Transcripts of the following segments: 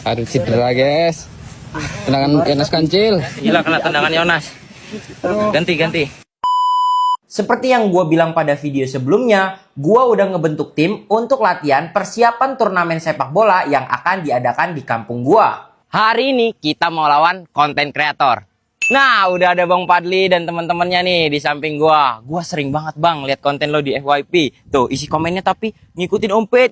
Aduh, cedera guys. Tendangan Yonas Kancil. Gila kena tendangan Yonas. Ganti. Seperti yang gue bilang pada video sebelumnya, gue udah ngebentuk tim untuk latihan persiapan turnamen sepak bola yang akan diadakan di kampung gue. Hari ini kita mau lawan konten kreator. Nah, udah ada Bang Padli dan teman-temannya nih di samping gua. Gua sering banget Bang lihat konten lo di FYP. Tuh, isi komennya tapi ngikutin Ompet.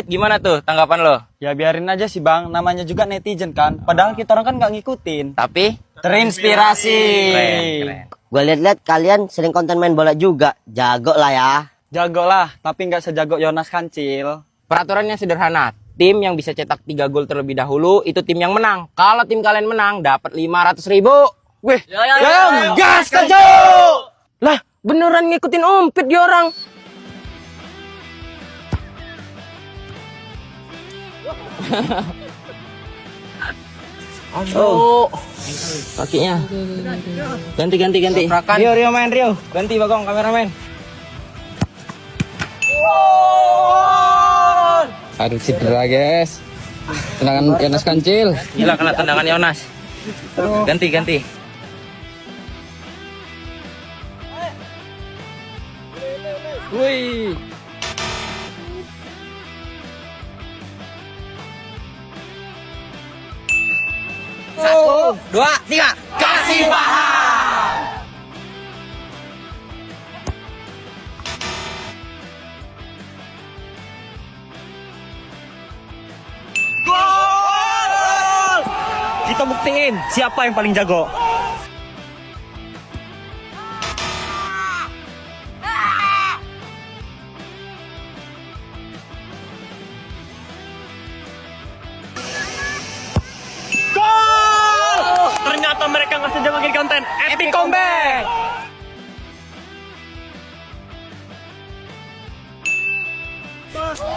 Gimana tuh tanggapan lo? Ya biarin aja sih Bang, namanya juga netizen kan. Padahal kita orang kan nggak ngikutin. Tapi Terinspirasi. keren. Gue liat-liat kalian sering konten main bola juga. Jago lah ya. Jago lah, tapi nggak sejago Yonas Kancil. Peraturannya sederhana. Tim yang bisa cetak 3 gol terlebih dahulu itu tim yang menang. Kalau tim kalian menang dapat 500.000. Wih, Gas kejo! Lah, beneran ngikutin Ompet dia orang. Aduh, kakinya. Ganti. Rio main Rio. Ganti Bagong kameramen. Aduh, cedera guys. Tendangan Yonas Kancil. Gila kena tendangan Yonas. Ganti. Wih. Satu, dua, tiga. Kasih paham. gol! Kita buktiin siapa yang paling jago. Ternyata mereka nggak sengaja bikin konten epic comeback.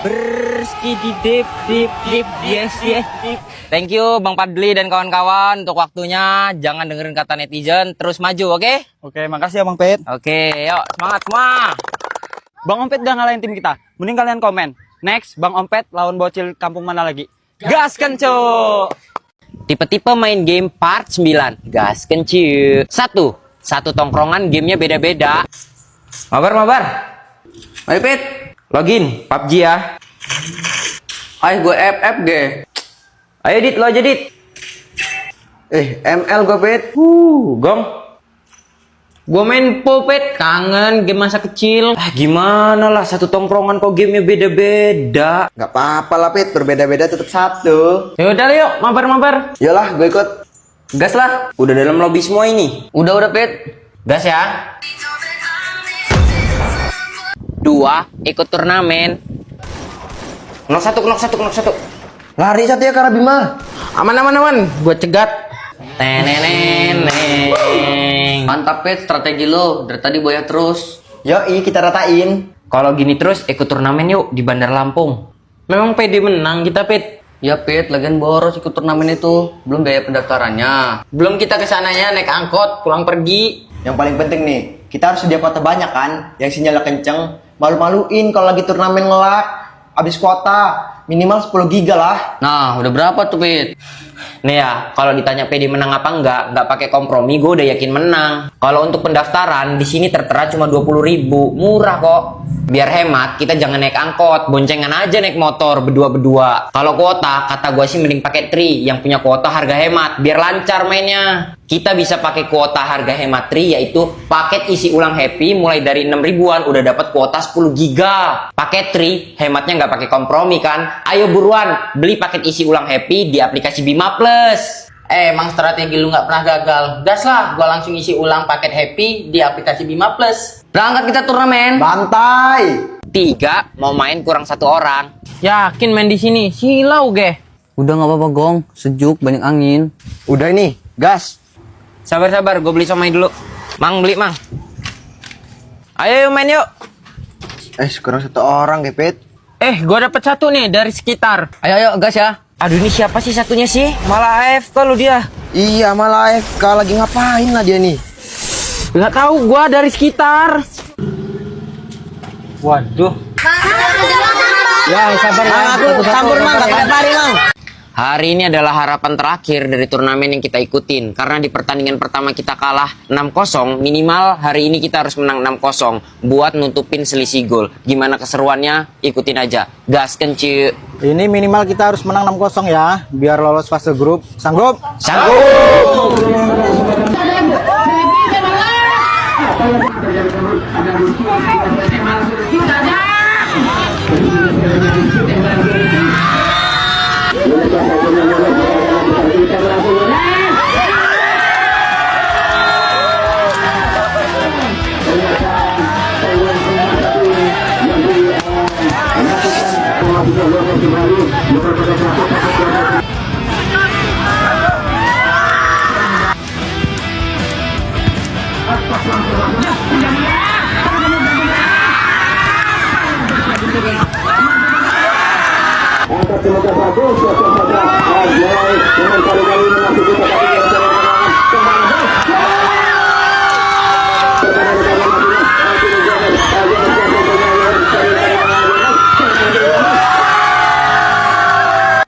Berskidi dip. Yes. Thank you Bang Padli dan kawan-kawan untuk waktunya. Jangan dengerin kata netizen, terus maju, oke? Oke, makasih ya Bang Pet. Oke, yuk semangat semua. Bang Ompet udah ngalahin tim kita. Mending kalian komen. Next, Bang Ompet lawan bocil kampung mana lagi? Gas kenco! Tipe-tipe main game part 9. Gas kencu. Satu tongkrongan gamenya beda-beda. Mabar. Ayo Pit, login PUBG ya. Ayo gue FFG. Ayo Dit, lo aja Dit. ML gue Pit. Gong. Gue main Popet, kangen game masa kecil. Gimana lah, satu tongkrongan kok gamenya beda-beda. Gak apa-apa lah Pit, berbeda-beda tetap satu. Yaudah yuk, mabar. Yolah gue ikut. Gas lah, udah dalam lobby semua ini. Udah Pit. Gas ya. 2, ikut turnamen. Knock satu. Lari satu ya Karabima. Aman. Gue cegat. Teneneneng. Mantap Pit, strategi lo. Dari tadi boya terus. Yoi, kita ratain. Kalau gini terus ikut turnamen yuk di Bandar Lampung. Memang pede menang kita Pit. Ya Pit, lagian boros ikut turnamen itu. Belum biaya pendaftarannya. Belum kita kesananya naik angkot pulang pergi. Yang paling penting nih, kita harus sedia kuota banyak kan? Yang sinyalnya kenceng. Malu-maluin kalau lagi turnamen ngelak. Habis kuota, minimal 10 giga lah. Nah, udah berapa tuh Pit? Nih ya, kalau ditanya PD menang apa enggak pakai kompromi, gue udah yakin menang. Kalau untuk pendaftaran di sini tertera cuma 20.000, murah kok. Biar hemat, kita jangan naik angkot, boncengan aja naik motor berdua. Kalau kuota, kata gue sih mending pakai Tri yang punya kuota harga hemat, biar lancar mainnya. Kita bisa pakai kuota harga hemat Tri, yaitu paket isi ulang happy mulai dari 6 ribuan udah dapat kuota 10 giga. Paket Tri, hematnya nggak pakai kompromi kan? Ayo buruan, beli paket isi ulang happy di aplikasi Bima Plus. Emang strategi lu nggak pernah gagal. Gas lah, gua langsung isi ulang paket happy di aplikasi Bima Plus. Berangkat kita turnamen. Bantai. 3, mau main kurang 1 orang. Yakin main di sini? Silau ge. Udah nggak apa-apa Gong, sejuk banyak angin. Udah ini, gas. Sabar, gue beli somai dulu. Mang, beli Mang. Ayo main yuk. Kurang 1 orang deh Pit. Gue dapet 1 nih dari sekitar. Ayo gas ya. Aduh, ini siapa sih satunya sih? Malah AFK lu dia. Iya, malah AFK lagi ngapain lah dia nih? Nggak tahu, gua dari sekitar. Waduh. Ya, sabar ya. Campur Mang, gak lari Mang. Hari ini adalah harapan terakhir dari turnamen yang kita ikutin. Karena di pertandingan pertama kita kalah 6-0, minimal hari ini kita harus menang 6-0 buat nutupin selisih gol. Gimana keseruannya? Ikutin aja. Gas kencil. Ini minimal kita harus menang 6-0 ya, biar lolos fase grup. Sanggup? Sanggup!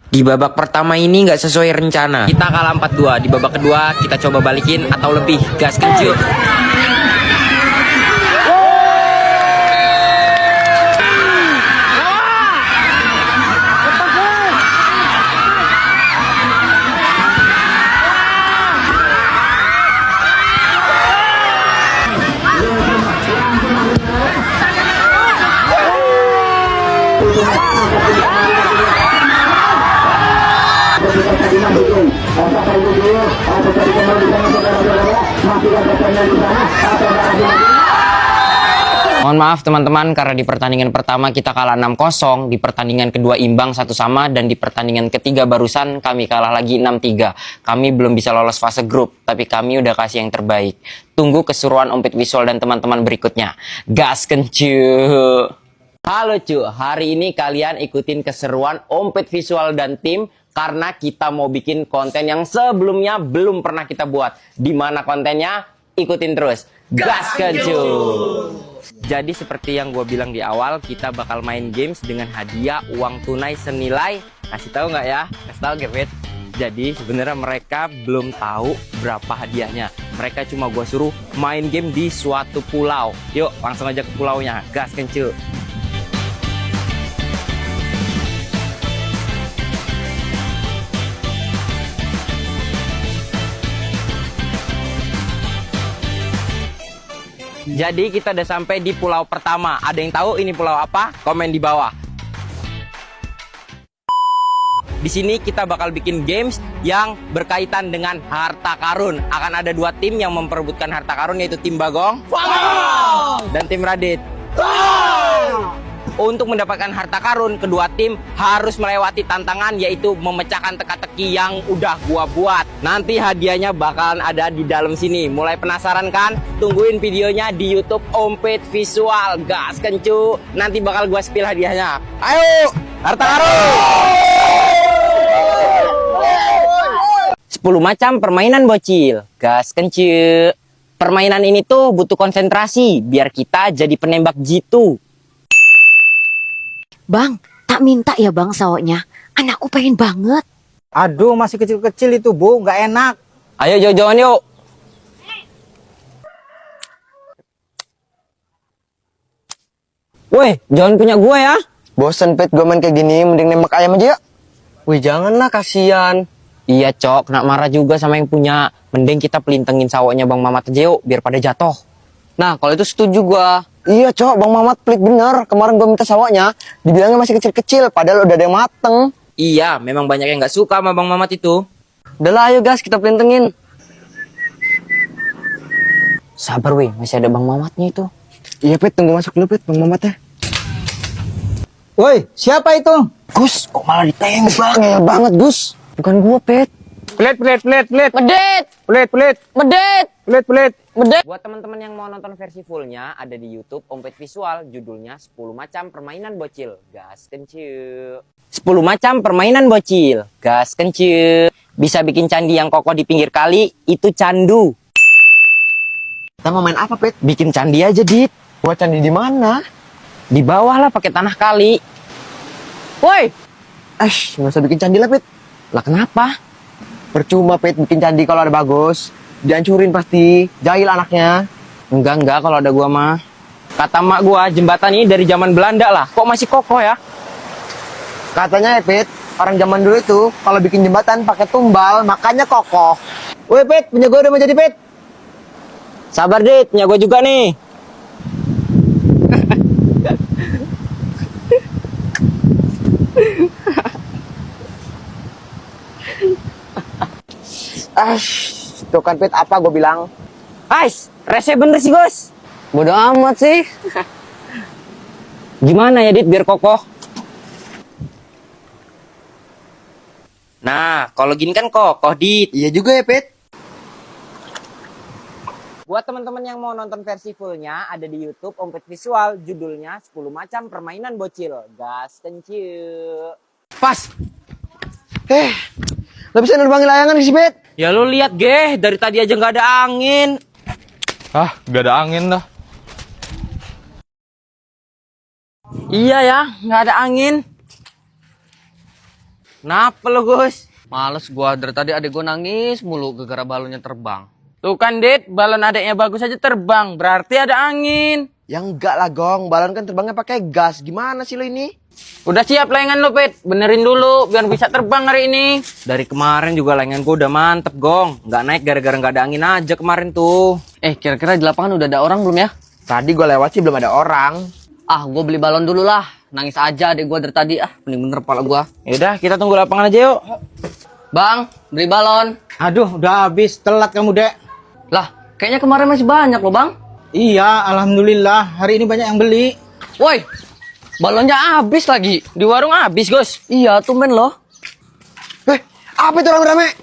Di babak pertama ini nggak sesuai rencana. Kita kalah 4-2. Di babak kedua kita coba balikin atau lebih. Gas kencil. Mohon maaf teman-teman karena di pertandingan pertama kita kalah 6-0, di pertandingan kedua imbang 1-1, dan di pertandingan ketiga barusan kami kalah lagi 6-3. Kami belum bisa lolos fase grup, tapi kami udah kasih yang terbaik. Tunggu keseruan Om Pit Visual dan teman-teman berikutnya. Gas kencur. Halo cu, hari ini kalian ikutin keseruan Om Pit Visual dan tim karena kita mau bikin konten yang sebelumnya belum pernah kita buat. Di mana kontennya? Ikutin terus. Gas kencur. Jadi seperti yang gue bilang di awal, kita bakal main games dengan hadiah uang tunai senilai, kasih tahu nggak ya? Kasih tahu Gepit. Jadi sebenarnya mereka belum tahu berapa hadiahnya. Mereka cuma gue suruh main game di suatu pulau. Yuk langsung aja ke pulaunya. Gas kencur. Jadi kita udah sampai di pulau pertama. Ada yang tahu ini pulau apa? Komen di bawah. Di sini kita bakal bikin games yang berkaitan dengan harta karun. Akan ada dua tim yang memperebutkan harta karun, yaitu tim Bagong dan tim Radit. Untuk mendapatkan harta karun, kedua tim harus melewati tantangan, yaitu memecahkan teka-teki yang udah gua buat. Nanti hadiahnya bakalan ada di dalam sini. Mulai penasaran kan? Tungguin videonya di YouTube Om Pit Visual. Gas kencu. Nanti bakal gua spill hadiahnya. Ayo, harta karun. 10 macam permainan bocil. Gas kencu. Permainan ini tuh butuh konsentrasi biar kita jadi penembak jitu. Bang, tak minta ya bang sawoknya. Anakku pengen banget. Aduh, masih kecil-kecil itu Bu, nggak enak. Ayo jauh-jauhan yuk. Woi, jangan punya gue ya. Bosen Pit, gue main kayak gini, mending nembak ayam aja ya. Wih, janganlah, kasihan. Iya cok, nak marah juga sama yang punya. Mending kita pelintengin sawahnya Bang Mamat aja yuk, biar pada jatuh. Nah, kalau itu setuju gua. Iya, Cok, Bang Mamat pelit bener. Kemarin gua minta sawahnya, dibilangnya masih kecil-kecil, padahal udah ada yang mateng. Iya, memang banyak yang nggak suka sama Bang Mamat itu. Udah lah, ayo gas, kita pelintengin. Sabar weh, masih ada Bang Mamatnya itu. Iya, Pit, tunggu masuk dulu, Pit, Bang Mamatnya. Woi, siapa itu? Gus, kok malah ditembak? Ngeyel banget, Gus. Bukan gua, Pit. Pelit. Medit, Pelit. Buat teman-teman yang mau nonton versi fullnya, ada di YouTube Om Pit Visual, judulnya 10 macam permainan bocil. Gas kencil. 10 macam permainan bocil. Gas kencil. Bisa bikin candi yang kokoh di pinggir kali, itu candu. Kita mau main apa, Pit? Bikin candi aja, Dit. Buat candi di mana? Di bawah lah pakai tanah kali. Woi, Nggak usah bikin candi lah, Pit. Lah kenapa? Percuma Pit bikin candi kalau ada bagus. Dihancurin pasti. Jahil anaknya. Enggak kalau ada gua mah. Kata mak gua, jembatan ini dari zaman Belanda lah. Kok masih kokoh ya? Katanya ya Pit, orang zaman dulu itu kalau bikin jembatan pakai tumbal, makanya kokoh. Woi Pit, punya gue udah mau jadi Pit. Sabar, Dit. Punya gua juga nih. Tuh kan Pit, apa gue bilang? Ais, rese bener sih, Gus. Bodoh amat sih. Gimana ya, Dit, biar kokoh? Nah, kalau gini kan kokoh, Dit. Iya juga ya Pit. Buat teman-teman yang mau nonton versi fullnya, ada di YouTube Ompet Visual, judulnya 10 macam permainan bocil. Gas kencil. Pas. Gak bisa nerbangin layangan sih Pit. Ya lu lihat, Geh. Dari tadi aja nggak ada angin. Ah, gak ada angin dah. Iya ya, nggak ada angin. Kenapa lu, Gus? Males gua dari tadi adek gua nangis mulu gara-gara balonnya terbang. Tuh kan, Dit. Balon adeknya bagus aja terbang. Berarti ada angin. Ya enggak lah Gong, balon kan terbangnya pakai gas. Gimana sih lo ini? Udah siap layangan lu, Pit. Benerin dulu biar bisa terbang hari ini. Dari kemarin juga layangan gua udah mantep, Gong. Nggak naik gara-gara nggak ada angin aja kemarin tuh. Kira-kira di lapangan udah ada orang belum ya? Tadi gue lewat sih belum ada orang. Ah, gua beli balon dulu lah. Nangis aja adek gua dari tadi. Ah, pening bener kepala gua. Yaudah, kita tunggu lapangan aja yuk. Bang, beli balon. Aduh, udah habis. Telat kamu, Dek. Lah, kayaknya kemarin masih banyak loh, Bang. Iya, alhamdulillah. Hari ini banyak yang beli. Woi, balonnya habis lagi. Di warung habis, Gus. Iya, tumben loh. Apa itu rame-rame?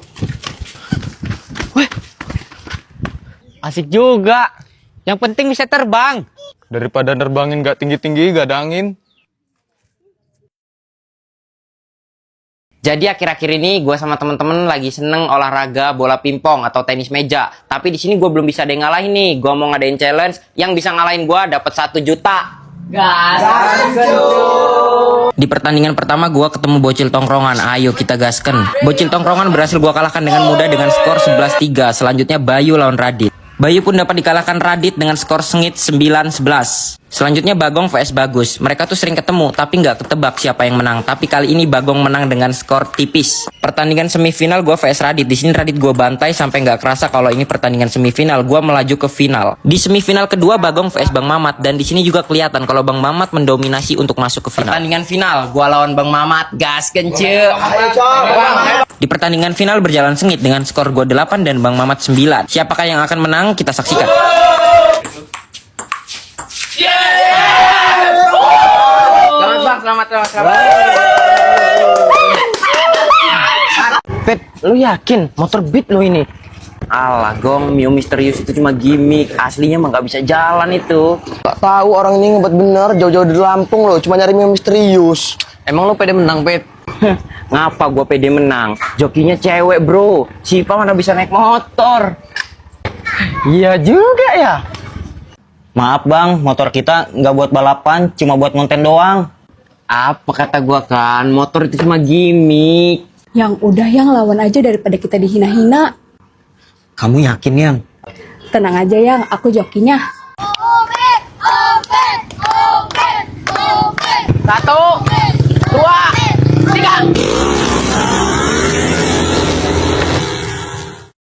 Asik juga. Yang penting bisa terbang. Daripada nerbangin gak tinggi-tinggi, gak ada angin. Jadi akhir-akhir ini gue sama temen-temen lagi seneng olahraga bola pingpong atau tenis meja. Tapi di sini gue belum bisa ada yang ngalahin nih. Gue mau ngadain challenge yang bisa ngalahin gue dapat 1 juta. Di pertandingan pertama gue ketemu bocil tongkrongan. Ayo kita gasken. Bocil tongkrongan berhasil gue kalahkan dengan mudah dengan skor 11-3. Selanjutnya Bayu lawan Radit. Bayu pun dapat dikalahkan Radit dengan skor sengit 9-11. Selanjutnya Bagong vs Bagus. Mereka tuh sering ketemu tapi nggak ketebak siapa yang menang. Tapi kali ini Bagong menang dengan skor tipis. Pertandingan semifinal gue vs Radit. Di sini Radit gue bantai sampai nggak kerasa kalau ini pertandingan semifinal. Gue melaju ke final. Di semifinal kedua Bagong vs Bang Mamat, dan di sini juga kelihatan kalau Bang Mamat mendominasi untuk masuk ke final. Pertandingan final gue lawan Bang Mamat. Gas kencil. Di pertandingan final berjalan sengit dengan skor gue 8 dan Bang Mamat 9. Siapakah yang akan menang? Kita saksikan. Selamat Bang, selamat. Pet, lu yakin motor Beat lu ini? Alah, Gong, Mio misterius itu cuma gimmick. Aslinya mah nggak bisa jalan itu. Gak tahu orang ini ngebet bener, jauh-jauh dari Lampung loh, cuma nyari yang misterius. Emang lu pede menang, Pet? Ngapa gua pede menang? Jokinya cewek, bro. Sipa mana bisa naik motor? Iya juga ya. Maaf bang, motor kita nggak buat balapan, cuma buat konten doang. Apa kata gua kan, motor itu cuma gimmick. Yang udah yang lawan aja daripada kita dihina-hina. Kamu yakin yang? Tenang aja yang, aku jokinya. 1, 2, 3.